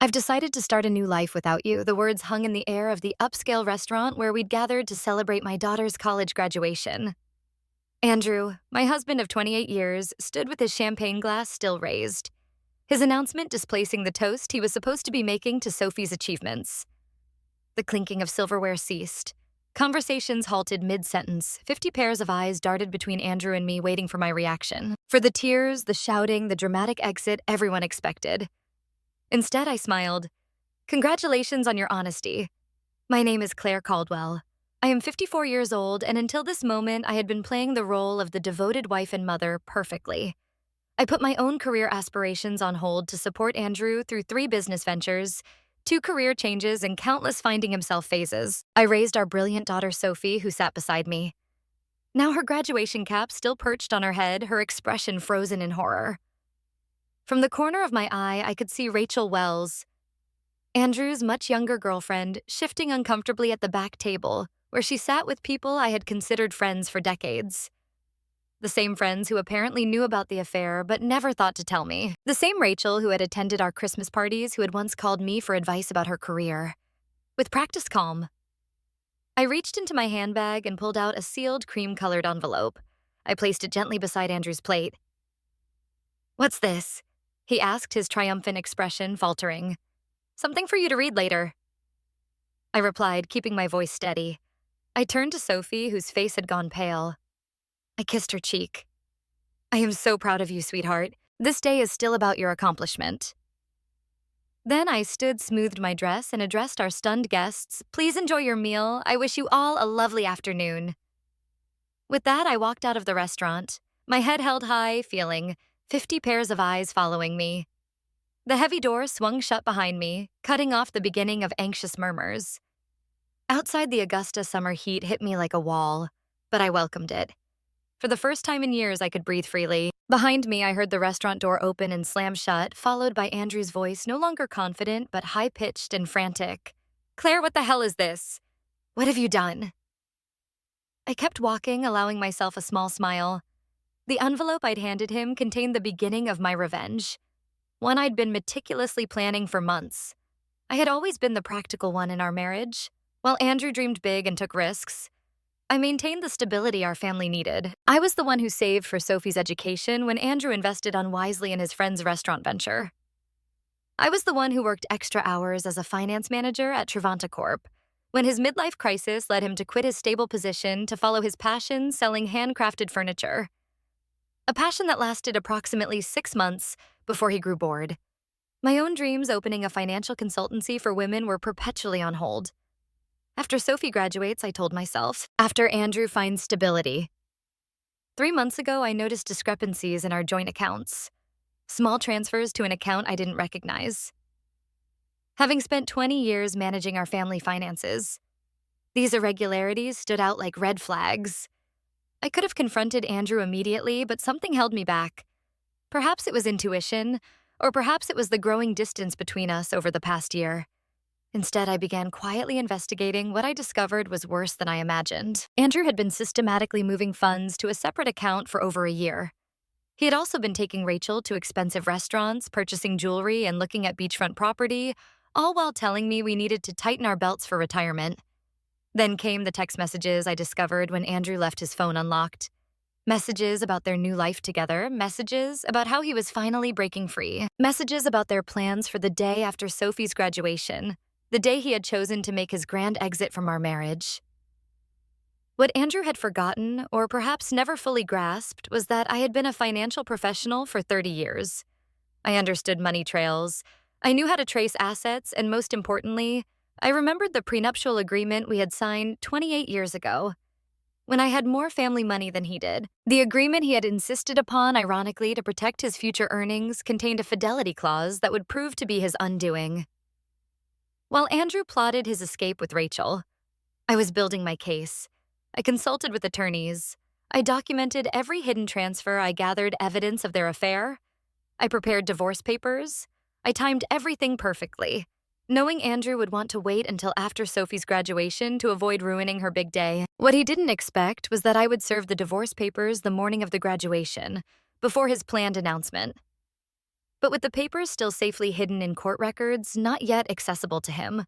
I've decided to start a new life without you. The words hung in the air of the upscale restaurant where we'd gathered to celebrate my daughter's college graduation. Andrew, my husband of 28 years, stood with his champagne glass still raised, his announcement displacing the toast he was supposed to be making to Sophie's achievements. The clinking of silverware ceased. Conversations halted mid-sentence. 50 pairs of eyes darted between Andrew and me, waiting for my reaction. For the tears, the shouting, the dramatic exit everyone expected. Instead, I smiled. Congratulations on your honesty. My name is Claire Caldwell. I am 54 years old, and until this moment, I had been playing the role of the devoted wife and mother perfectly. I put my own career aspirations on hold to support Andrew through 3 business ventures, 2 career changes, and countless finding himself phases. I raised our brilliant daughter Sophie, who sat beside me. Now her graduation cap still perched on her head, her expression frozen in horror. From the corner of my eye, I could see Rachel Wells, Andrew's much younger girlfriend, shifting uncomfortably at the back table, where she sat with people I had considered friends for decades. The same friends who apparently knew about the affair but never thought to tell me. The same Rachel who had attended our Christmas parties, who had once called me for advice about her career. With practiced calm, I reached into my handbag and pulled out a sealed cream-colored envelope. I placed it gently beside Andrew's plate. "What's this?" he asked, his triumphant expression faltering. "Something for you to read later," I replied, keeping my voice steady. I turned to Sophie, whose face had gone pale. I kissed her cheek. "I am so proud of you, sweetheart. This day is still about your accomplishment." Then I smoothed my dress, and addressed our stunned guests. "Please enjoy your meal. I wish you all a lovely afternoon." With that, I walked out of the restaurant, my head held high, feeling 50 pairs of eyes following me. The heavy door swung shut behind me, cutting off the beginning of anxious murmurs. Outside, the Augusta summer heat hit me like a wall, but I welcomed it. For the first time in years, I could breathe freely. Behind me, I heard the restaurant door open and slam shut, followed by Andrew's voice, no longer confident, but high-pitched and frantic. "Claire, what the hell is this? What have you done?" I kept walking, allowing myself a small smile. The envelope I'd handed him contained the beginning of my revenge, one I'd been meticulously planning for months. I had always been the practical one in our marriage. While Andrew dreamed big and took risks, I maintained the stability our family needed. I was the one who saved for Sophie's education when Andrew invested unwisely in his friend's restaurant venture. I was the one who worked extra hours as a finance manager at Trevanta Corp, when his midlife crisis led him to quit his stable position to follow his passion selling handcrafted furniture. A passion that lasted approximately 6 months before he grew bored. My own dreams opening a financial consultancy for women were perpetually on hold. After Sophie graduates, I told myself. After Andrew finds stability. 3 months ago, I noticed discrepancies in our joint accounts. Small transfers to an account I didn't recognize. Having spent 20 years managing our family finances, these irregularities stood out like red flags. I could have confronted Andrew immediately, but something held me back. Perhaps it was intuition, or perhaps it was the growing distance between us over the past year. Instead, I began quietly investigating. What I discovered was worse than I imagined. Andrew had been systematically moving funds to a separate account for over a year. He had also been taking Rachel to expensive restaurants, purchasing jewelry, and looking at beachfront property, all while telling me we needed to tighten our belts for retirement. Then came the text messages I discovered when Andrew left his phone unlocked. Messages about their new life together, messages about how he was finally breaking free, messages about their plans for the day after Sophie's graduation, the day he had chosen to make his grand exit from our marriage. What Andrew had forgotten, or perhaps never fully grasped, was that I had been a financial professional for 30 years. I understood money trails. I knew how to trace assets, and most importantly, I remembered the prenuptial agreement we had signed 28 years ago, when I had more family money than he did. The agreement he had insisted upon, ironically, to protect his future earnings contained a fidelity clause that would prove to be his undoing. While Andrew plotted his escape with Rachel, I was building my case. I consulted with attorneys. I documented every hidden transfer. I gathered evidence of their affair. I prepared divorce papers. I timed everything perfectly, knowing Andrew would want to wait until after Sophie's graduation to avoid ruining her big day. What he didn't expect was that I would serve the divorce papers the morning of the graduation, before his planned announcement. But with the papers still safely hidden in court records, not yet accessible to him,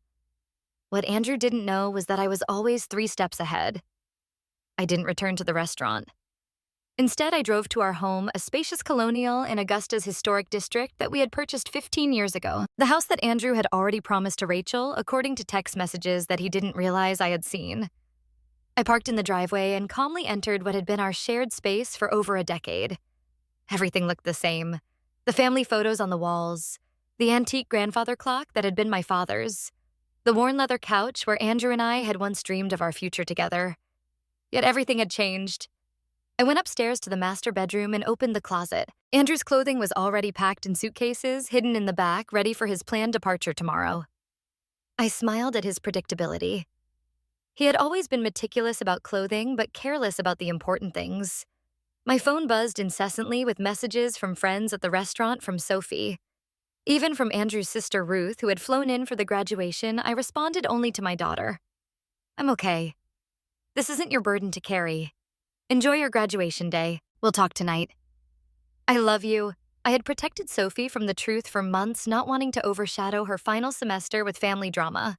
what Andrew didn't know was that I was always 3 steps ahead. I didn't return to the restaurant. Instead, I drove to our home, a spacious colonial in Augusta's historic district that we had purchased 15 years ago. The house that Andrew had already promised to Rachel, according to text messages that he didn't realize I had seen. I parked in the driveway and calmly entered what had been our shared space for over a decade. Everything looked the same. The family photos on the walls, the antique grandfather clock that had been my father's, the worn leather couch where Andrew and I had once dreamed of our future together. Yet everything had changed. I went upstairs to the master bedroom and opened the closet. Andrew's clothing was already packed in suitcases, hidden in the back, ready for his planned departure tomorrow. I smiled at his predictability. He had always been meticulous about clothing, but careless about the important things. My phone buzzed incessantly with messages from friends at the restaurant from Sophie. Even from Andrew's sister Ruth, who had flown in for the graduation, I responded only to my daughter. "I'm okay. This isn't your burden to carry. Enjoy your graduation day. We'll talk tonight. I love you." I had protected Sophie from the truth for months, not wanting to overshadow her final semester with family drama.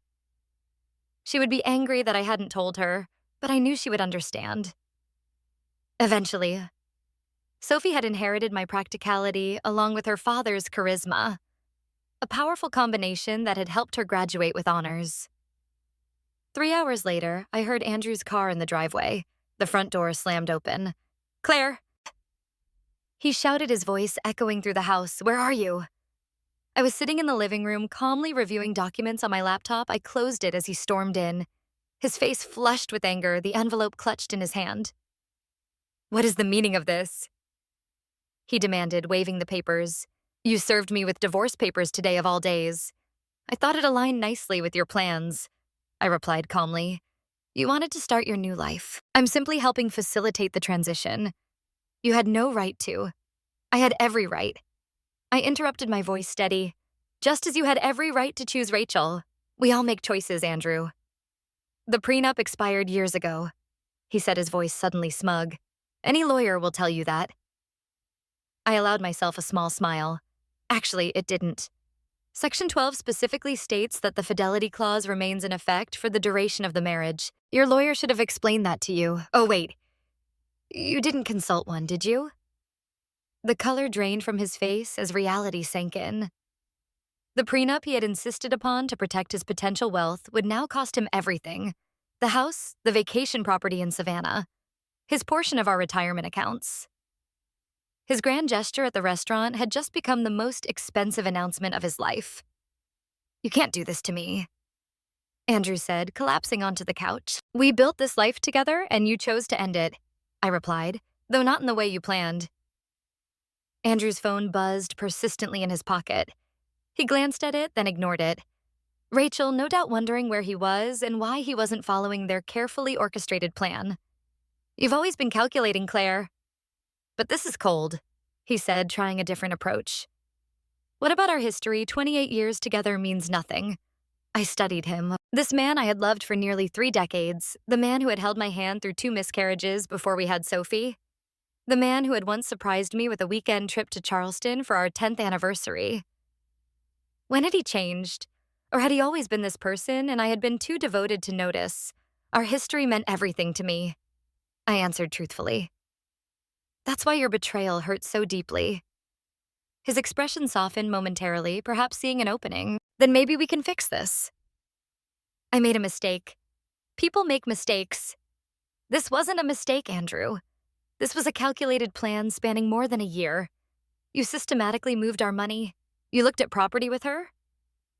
She would be angry that I hadn't told her, but I knew she would understand. Eventually, Sophie had inherited my practicality along with her father's charisma, a powerful combination that had helped her graduate with honors. 3 hours later, I heard Andrew's car in the driveway. The front door slammed open. "Claire!" He shouted, his voice echoing through the house. "Where are you?" I was sitting in the living room, calmly reviewing documents on my laptop. I closed it as he stormed in, his face flushed with anger, the envelope clutched in his hand. "What is the meaning of this?" he demanded, waving the papers. "You served me with divorce papers today of all days. I thought it aligned nicely with your plans," I replied calmly. "You wanted to start your new life. I'm simply helping facilitate the transition. You had no right to. I had every right." I interrupted, my voice steady. "Just as you had every right to choose Rachel. We all make choices, Andrew." "The prenup expired years ago," he said, his voice suddenly smug. "Any lawyer will tell you that." I allowed myself a small smile. Actually, it didn't. Section 12 specifically states that the fidelity clause remains in effect for the duration of the marriage. Your lawyer should have explained that to you. Oh, wait. You didn't consult one, did you? The color drained from his face as reality sank in. The prenup he had insisted upon to protect his potential wealth would now cost him everything. The house, the vacation property in Savannah, his portion of our retirement accounts. His grand gesture at the restaurant had just become the most expensive announcement of his life. "You can't do this to me," Andrew said, collapsing onto the couch. "We built this life together, and you chose to end it," I replied, "though not in the way you planned." Andrew's phone buzzed persistently in his pocket. He glanced at it, then ignored it. Rachel, no doubt wondering where he was and why he wasn't following their carefully orchestrated plan. "You've always been calculating, Claire. But this is cold," he said, trying a different approach. "What about our history? 28 years together means nothing." I studied him. This man I had loved for nearly 3 decades, the man who had held my hand through 2 miscarriages before we had Sophie, the man who had once surprised me with a weekend trip to Charleston for our 10th anniversary. When had he changed? Or had he always been this person and I had been too devoted to notice? Our history meant everything to me, I answered truthfully. "That's why your betrayal hurt so deeply." His expression softened momentarily, perhaps seeing an opening. "Then maybe we can fix this." "I made a mistake. People make mistakes." "This wasn't a mistake, Andrew. This was a calculated plan spanning more than a year. You systematically moved our money. You looked at property with her.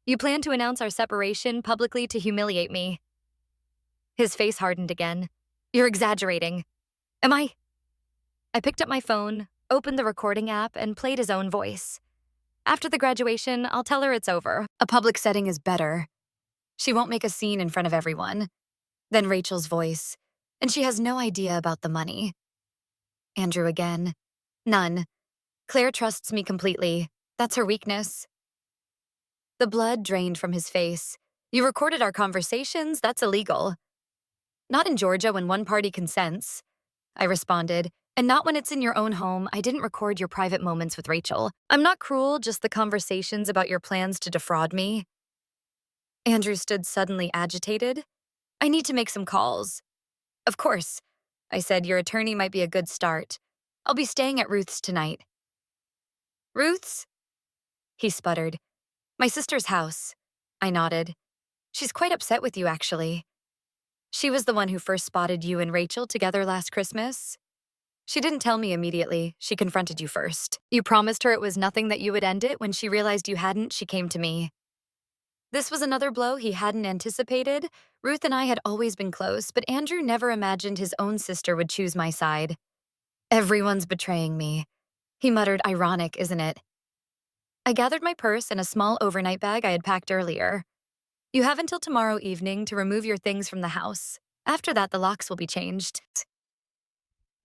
You planned to announce our separation publicly to humiliate me." His face hardened again. "You're exaggerating." "Am I?" I picked up my phone, opened the recording app, and played his own voice. "After the graduation, I'll tell her it's over. A public setting is better. She won't make a scene in front of everyone." Then Rachel's voice. "And she has no idea about the money." Andrew again. "None. Claire trusts me completely. That's her weakness." The blood drained from his face. "You recorded our conversations? That's illegal." "Not in Georgia when one party consents," I responded, And not when it's in your own home. I didn't record your private moments with Rachel. I'm not cruel, just the conversations about your plans to defraud me. Andrew stood suddenly agitated. I need to make some calls. Of course. I said, your attorney might be a good start. I'll be staying at Ruth's tonight. Ruth's? He sputtered. My sister's house. I nodded. She's quite upset with you, actually. She was the one who first spotted you and Rachel together last Christmas. She didn't tell me immediately. She confronted you first. You promised her it was nothing, that you would end it. When she realized you hadn't, she came to me. This was another blow he hadn't anticipated. Ruth and I had always been close, but Andrew never imagined his own sister would choose my side. Everyone's betraying me, he muttered. Ironic, isn't it? I gathered my purse and a small overnight bag I had packed earlier. You have until tomorrow evening to remove your things from the house. After that, the locks will be changed.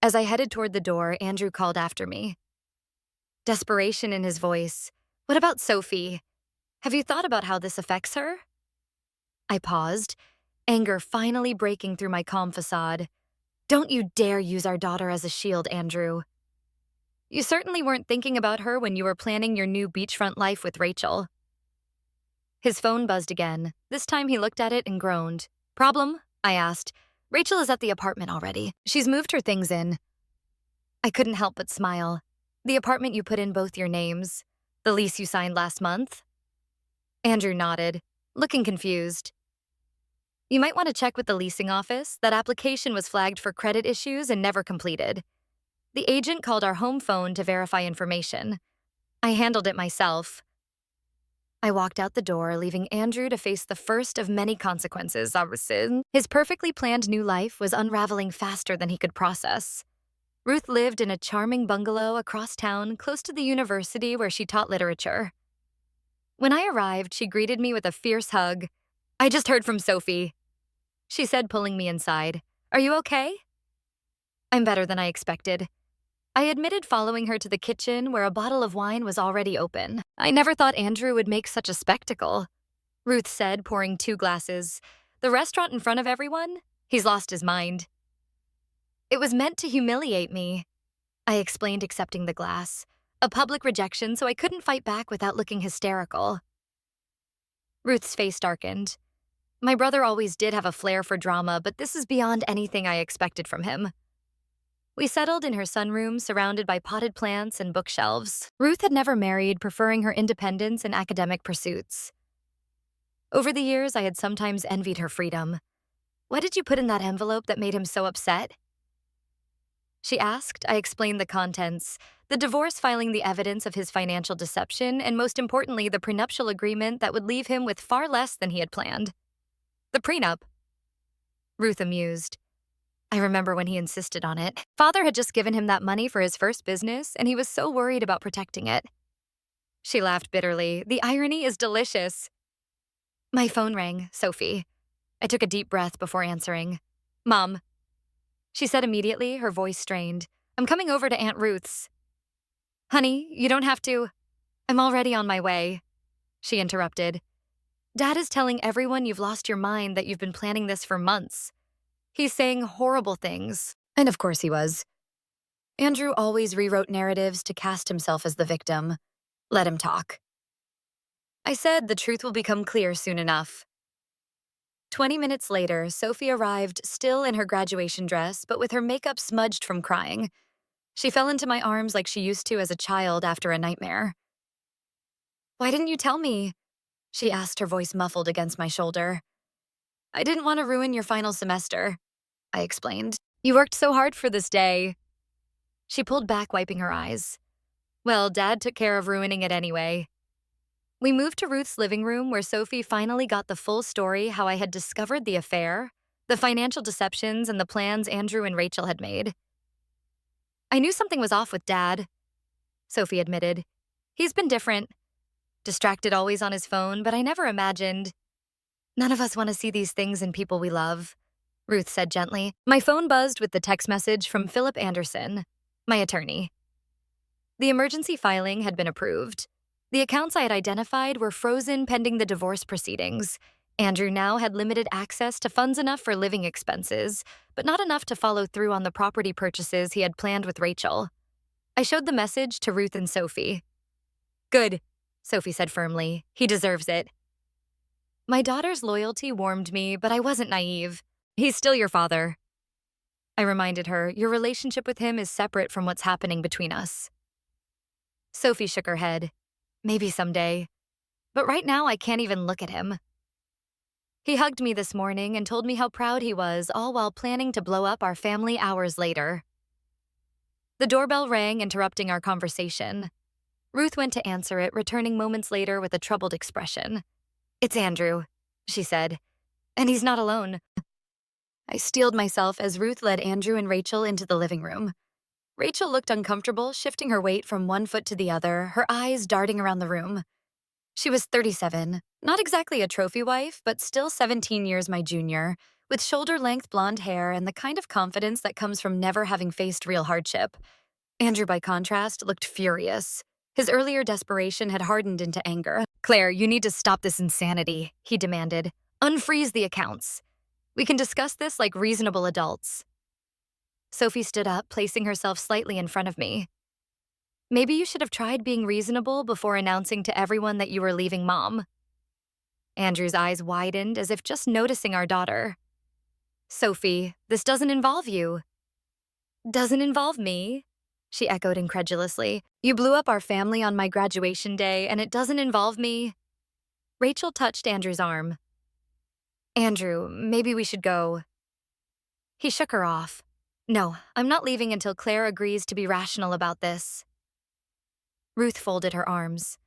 As I headed toward the door, Andrew called after me. Desperation in his voice. What about Sophie? Have you thought about how this affects her? I paused, anger finally breaking through my calm facade. Don't you dare use our daughter as a shield, Andrew. You certainly weren't thinking about her when you were planning your new beachfront life with Rachel. His phone buzzed again. This time he looked at it and groaned. Problem? I asked. Rachel is at the apartment already. She's moved her things in. I couldn't help but smile. The apartment you put in both your names. The lease you signed last month? Andrew nodded, looking confused. You might want to check with the leasing office. That application was flagged for credit issues and never completed. The agent called our home phone to verify information. I handled it myself. I walked out the door, leaving Andrew to face the first of many consequences. His perfectly planned new life was unraveling faster than he could process. Ruth lived in a charming bungalow across town, close to the university where she taught literature. When I arrived, she greeted me with a fierce hug. I just heard from Sophie, she said, pulling me inside. Are you okay? I'm better than I expected. I admitted, following her to the kitchen where a bottle of wine was already open. I never thought Andrew would make such a spectacle, Ruth said, pouring 2 glasses. The restaurant in front of everyone? He's lost his mind. It was meant to humiliate me, I explained, accepting the glass. A public rejection, so I couldn't fight back without looking hysterical. Ruth's face darkened. My brother always did have a flair for drama, but this is beyond anything I expected from him. We settled in her sunroom, surrounded by potted plants and bookshelves. Ruth had never married, preferring her independence and academic pursuits. Over the years, I had sometimes envied her freedom. What did you put in that envelope that made him so upset? She asked. I explained the contents, the divorce filing, the evidence of his financial deception, and most importantly, the prenuptial agreement that would leave him with far less than he had planned. The prenup? Ruth amused. I remember when he insisted on it. Father had just given him that money for his first business, and he was so worried about protecting it. She laughed bitterly. The irony is delicious. My phone rang. Sophie. I took a deep breath before answering. Mom, she said immediately, her voice strained. I'm coming over to Aunt Ruth's. Honey, you don't have to. I'm already on my way, she interrupted. Dad is telling everyone you've lost your mind, that you've been planning this for months. He's saying horrible things. And of course he was. Andrew always rewrote narratives to cast himself as the victim. Let him talk. I said the truth will become clear soon enough. 20 minutes later, Sophie arrived, still in her graduation dress, but with her makeup smudged from crying. She fell into my arms like she used to as a child after a nightmare. Why didn't you tell me? She asked, her voice muffled against my shoulder. I didn't want to ruin your final semester, I explained. You worked so hard for this day. She pulled back, wiping her eyes. Well, Dad took care of ruining it anyway. We moved to Ruth's living room, where Sophie finally got the full story, how I had discovered the affair, the financial deceptions, and the plans Andrew and Rachel had made. I knew something was off with Dad, Sophie admitted. He's been different. Distracted, always on his phone, but I never imagined. None of us want to see these things in people we love, Ruth said gently. My phone buzzed with the text message from Philip Anderson, my attorney. The emergency filing had been approved. The accounts I had identified were frozen pending the divorce proceedings. Andrew now had limited access to funds enough for living expenses, but not enough to follow through on the property purchases he had planned with Rachel. I showed the message to Ruth and Sophie. "Good," Sophie said firmly. "He deserves it." My daughter's loyalty warmed me, but I wasn't naive. "He's still your father." I reminded her, "Your relationship with him is separate from what's happening between us." Sophie shook her head. "Maybe someday. But right now, I can't even look at him." He hugged me this morning and told me how proud he was, all while planning to blow up our family hours later. The doorbell rang, interrupting our conversation. Ruth went to answer it, returning moments later with a troubled expression. "It's Andrew," she said, "and he's not alone." I steeled myself as Ruth led Andrew and Rachel into the living room. Rachel looked uncomfortable, shifting her weight from one foot to the other, her eyes darting around the room. She was 37, not exactly a trophy wife, but still 17 years my junior, with shoulder-length blonde hair and the kind of confidence that comes from never having faced real hardship. Andrew, by contrast, looked furious. His earlier desperation had hardened into anger. "Claire, you need to stop this insanity," he demanded. "Unfreeze the accounts. We can discuss this like reasonable adults." Sophie stood up, placing herself slightly in front of me. "Maybe you should have tried being reasonable before announcing to everyone that you were leaving Mom." Andrew's eyes widened as if just noticing our daughter. "Sophie, this doesn't involve you." "Doesn't involve me?" she echoed incredulously. "You blew up our family on my graduation day, and it doesn't involve me?" Rachel touched Andrew's arm. "Andrew, maybe we should go." He shook her off. "No, I'm not leaving until Claire agrees to be rational about this." Ruth folded her arms.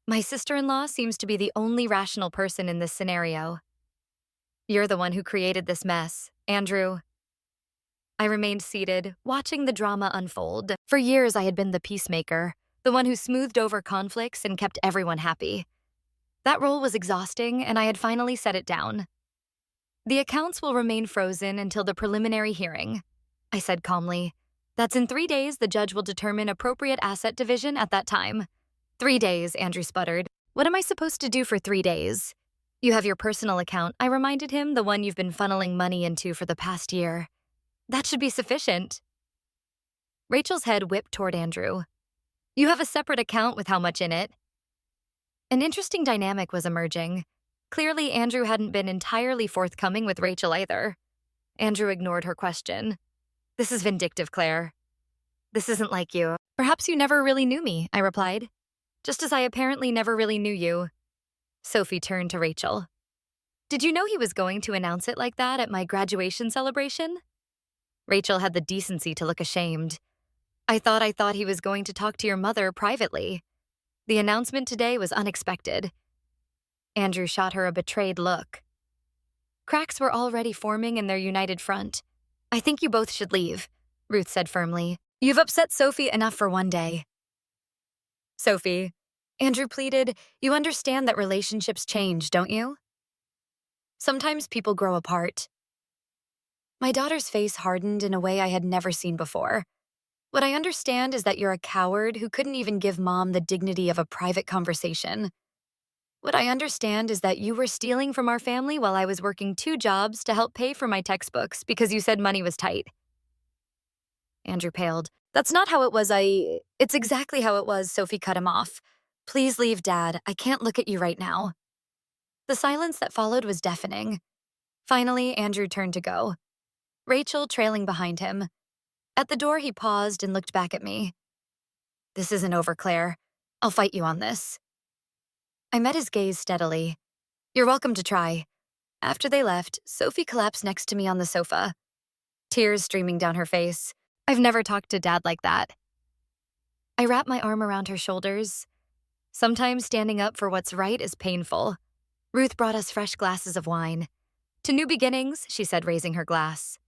"My sister-in-law seems to be the only rational person in this scenario." "You're the one who created this mess, Andrew." I remained seated, watching the drama unfold. For years, I had been the peacemaker, the one who smoothed over conflicts and kept everyone happy. That role was exhausting, and I had finally set it down. "The accounts will remain frozen until the preliminary hearing," I said calmly. "That's in 3 days. The judge will determine appropriate asset division at that time." "3 days," Andrew sputtered. "What am I supposed to do for 3 days?" "You have your personal account," I reminded him, "the one you've been funneling money into for the past year." "That should be sufficient." Rachel's head whipped toward Andrew. "You have a separate account with how much in it." An interesting dynamic was emerging. Clearly, Andrew hadn't been entirely forthcoming with Rachel either. Andrew ignored her question. "This is vindictive, Claire." "This isn't like you. Perhaps you never really knew me," I replied. "Just as I apparently never really knew you." Sophie turned to Rachel. "Did you know he was going to announce it like that at my graduation celebration?" Rachel had the decency to look ashamed. I thought he was going to talk to your mother privately. The announcement today was unexpected." Andrew shot her a betrayed look. Cracks were already forming in their united front. "I think you both should leave," Ruth said firmly. "You've upset Sophie enough for one day." "Sophie," Andrew pleaded, "you understand that relationships change, don't you? Sometimes people grow apart." My daughter's face hardened in a way I had never seen before. "What I understand is that you're a coward who couldn't even give Mom the dignity of a private conversation. What I understand is that you were stealing from our family while I was working 2 jobs to help pay for my textbooks because you said money was tight." Andrew paled. "That's not how it was. It's exactly how it was," Sophie cut him off. "Please leave, Dad. I can't look at you right now." The silence that followed was deafening. Finally, Andrew turned to go, Rachel trailing behind him. At the door, he paused and looked back at me. "This isn't over, Claire. I'll fight you on this." I met his gaze steadily. "You're welcome to try." After they left, Sophie collapsed next to me on the sofa, tears streaming down her face. I've never talked to Dad like that. I wrapped my arm around her shoulders. Sometimes standing up for what's right is painful. Ruth brought us fresh glasses of wine. "To new beginnings," she said, raising her glass.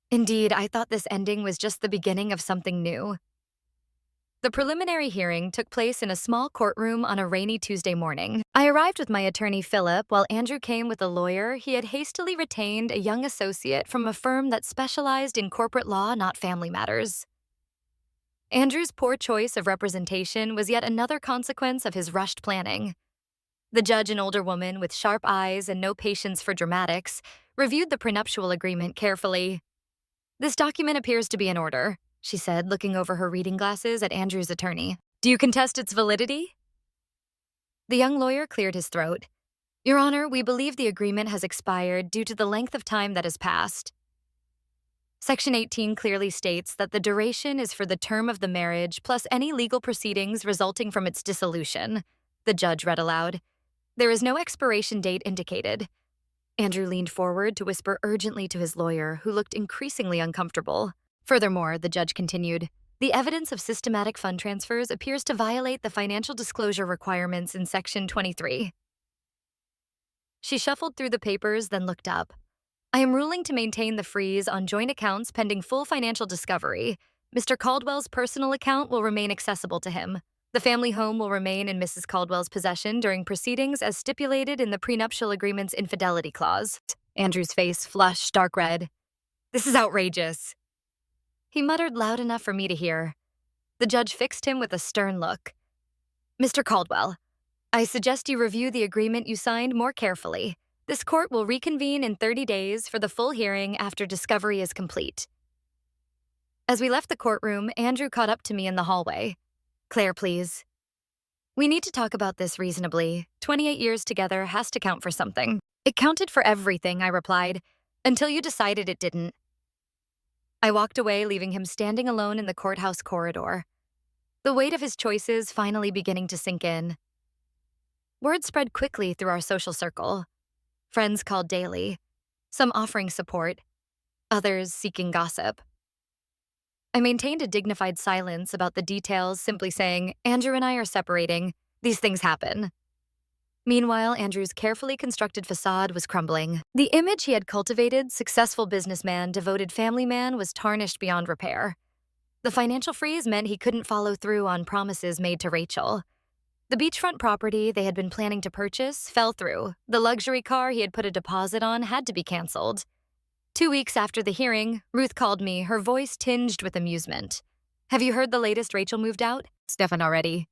Indeed, I thought this ending was just the beginning of something new. The preliminary hearing took place in a small courtroom on a rainy Tuesday morning. I arrived with my attorney, Philip, while Andrew came with a lawyer he had hastily retained, a young associate from a firm that specialized in corporate law, not family matters. Andrew's poor choice of representation was yet another consequence of his rushed planning. The judge, an older woman with sharp eyes and no patience for dramatics, reviewed the prenuptial agreement carefully. "This document appears to be in order," she said, looking over her reading glasses at Andrew's attorney. "Do you contest its validity?" The young lawyer cleared his throat. "Your Honor, we believe the agreement has expired due to the length of time that has passed. Section 18 clearly states that the duration is for the term of the marriage plus any legal proceedings resulting from its dissolution," the judge read aloud. "There is no expiration date indicated." Andrew leaned forward to whisper urgently to his lawyer, who looked increasingly uncomfortable. "Furthermore," the judge continued, "the evidence of systematic fund transfers appears to violate the financial disclosure requirements in Section 23. She shuffled through the papers, then looked up. "I am ruling to maintain the freeze on joint accounts pending full financial discovery. Mr. Caldwell's personal account will remain accessible to him. The family home will remain in Mrs. Caldwell's possession during proceedings as stipulated in the prenuptial agreement's infidelity clause." Andrew's face flushed dark red. "This is outrageous," he muttered loud enough for me to hear. The judge fixed him with a stern look. "Mr. Caldwell, I suggest you review the agreement you signed more carefully. This court will reconvene in 30 days for the full hearing after discovery is complete." As we left the courtroom, Andrew caught up to me in the hallway. "Claire, please. We need to talk about this reasonably. 28 years together has to count for something." "It counted for everything," I replied, "until you decided it didn't." I walked away, leaving him standing alone in the courthouse corridor, the weight of his choices finally beginning to sink in. Word spread quickly through our social circle. Friends called daily, some offering support, others seeking gossip. I maintained a dignified silence about the details, simply saying, "Andrew and I are separating. These things happen." Meanwhile, Andrew's carefully constructed facade was crumbling. The image he had cultivated, successful businessman, devoted family man, was tarnished beyond repair. The financial freeze meant he couldn't follow through on promises made to Rachel. The beachfront property they had been planning to purchase fell through. The luxury car he had put a deposit on had to be canceled. 2 weeks after the hearing, Ruth called me, her voice tinged with amusement. "Have you heard the latest Rachel moved out?" "Stefan already."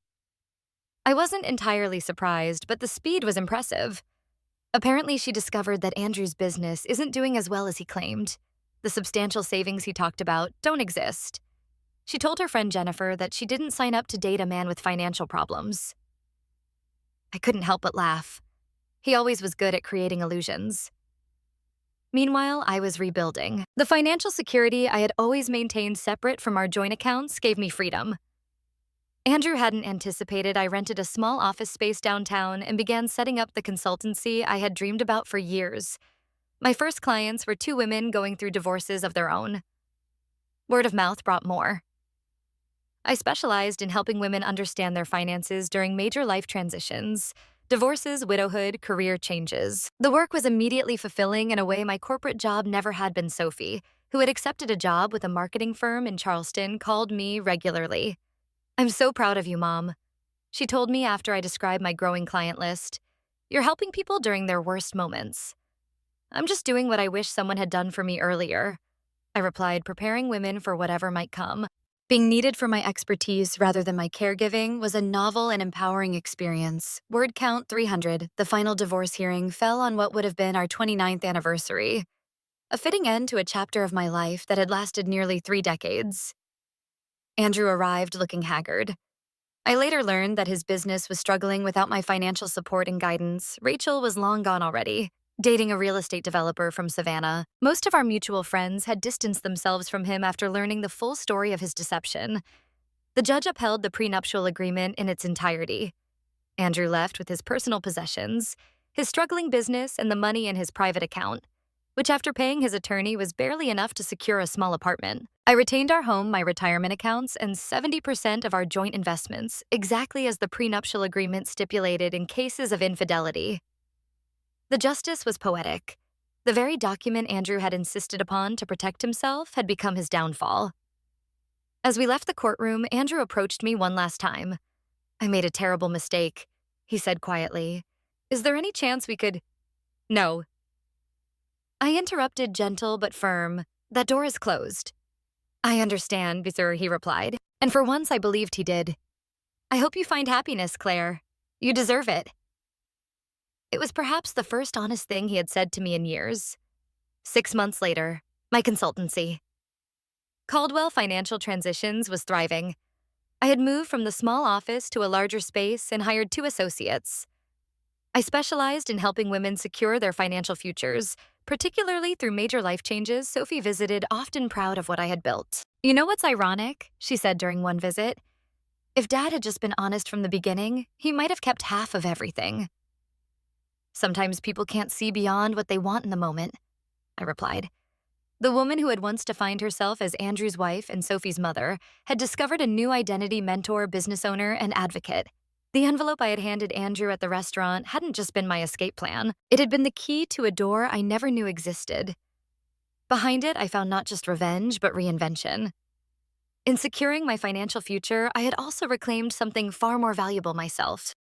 I wasn't entirely surprised, but the speed was impressive. Apparently, she discovered that Andrew's business isn't doing as well as he claimed. The substantial savings he talked about don't exist. She told her friend Jennifer that she didn't sign up to date a man with financial problems. I couldn't help but laugh. He always was good at creating illusions. Meanwhile, I was rebuilding. The financial security I had always maintained separate from our joint accounts gave me freedom. Andrew hadn't anticipated I rented a small office space downtown and began setting up the consultancy I had dreamed about for years. My first clients were 2 women going through divorces of their own. Word of mouth brought more. I specialized in helping women understand their finances during major life transitions, divorces, widowhood, career changes. The work was immediately fulfilling in a way my corporate job never had been. Sophie, who had accepted a job with a marketing firm in Charleston, called me regularly. "I'm so proud of you, Mom," she told me after I described my growing client list. "You're helping people during their worst moments." "I'm just doing what I wish someone had done for me earlier," I replied, preparing women for whatever might come. Being needed for my expertise rather than my caregiving was a novel and empowering experience. Word count 300, the final divorce hearing fell on what would have been our 29th anniversary, a fitting end to a chapter of my life that had lasted nearly 3 decades. Andrew arrived looking haggard. I later learned that his business was struggling without my financial support and guidance. Rachel was long gone already, dating a real estate developer from Savannah. Most of our mutual friends had distanced themselves from him after learning the full story of his deception. The judge upheld the prenuptial agreement in its entirety. Andrew left with his personal possessions, his struggling business, and the money in his private account, which after paying his attorney was barely enough to secure a small apartment. I retained our home, my retirement accounts, and 70% of our joint investments, exactly as the prenuptial agreement stipulated in cases of infidelity. The justice was poetic. The very document Andrew had insisted upon to protect himself had become his downfall. As we left the courtroom, Andrew approached me one last time. "I made a terrible mistake," he said quietly. "Is there any chance we could—" "No." I interrupted, gentle but firm. "That door is closed." "I understand, sir," he replied, and for once I believed he did. "I hope you find happiness, Claire. You deserve it." It was perhaps the first honest thing he had said to me in years. 6 months later, my consultancy. Caldwell Financial Transitions was thriving. I had moved from the small office to a larger space and hired 2 associates. I specialized in helping women secure their financial futures, particularly through major life changes Sophie visited, often proud of what I had built. You know what's ironic? She said during one visit. If Dad had just been honest from the beginning, he might have kept half of everything. Sometimes people can't see beyond what they want in the moment, I replied. The woman who had once defined herself as Andrew's wife and Sophie's mother had discovered a new identity: mentor, business owner, and advocate. The envelope I had handed Andrew at the restaurant hadn't just been my escape plan. It had been the key to a door I never knew existed. Behind it, I found not just revenge, but reinvention. In securing my financial future, I had also reclaimed something far more valuable: myself.